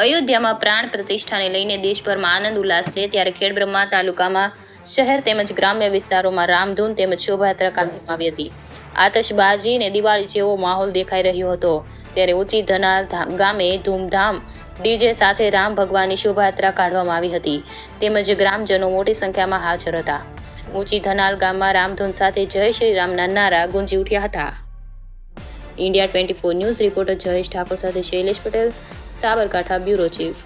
અયોધ્યામાં પ્રાણ પ્રતિષ્ઠાને લઈને દેશભરમાં આનંદ ઉલ્લાસ છે, ત્યારે ખેડબ્રહ્મા તાલુકામાં શહેર તેમજ ગ્રામ્ય વિસ્તારોમાં રામધૂન તેમજ શોભાયાત્રા કાઢવામાં આવી હતી. આતશબાજી અને દિવાળી જેવો માહોલ દેખાઈ રહ્યો હતો. ત્યારે ઊંચી ધનાલ ગામે ધૂમધામ ડીજે સાથે રામ ભગવાનની શોભાયાત્રા કાઢવામાં આવી હતી, તેમજ ગ્રામજનો મોટી સંખ્યામાં હાજર હતા. ઊંચી ધનાલ ગામમાં રામધૂન સાથે જય શ્રી રામના નારા ગુંજી ઉઠ્યા હતા. India 24 news reporter Jayesh Thakor સાથે શૈલેષ પટેલ, સાબરકાંઠા બ્યુરો ચીફ.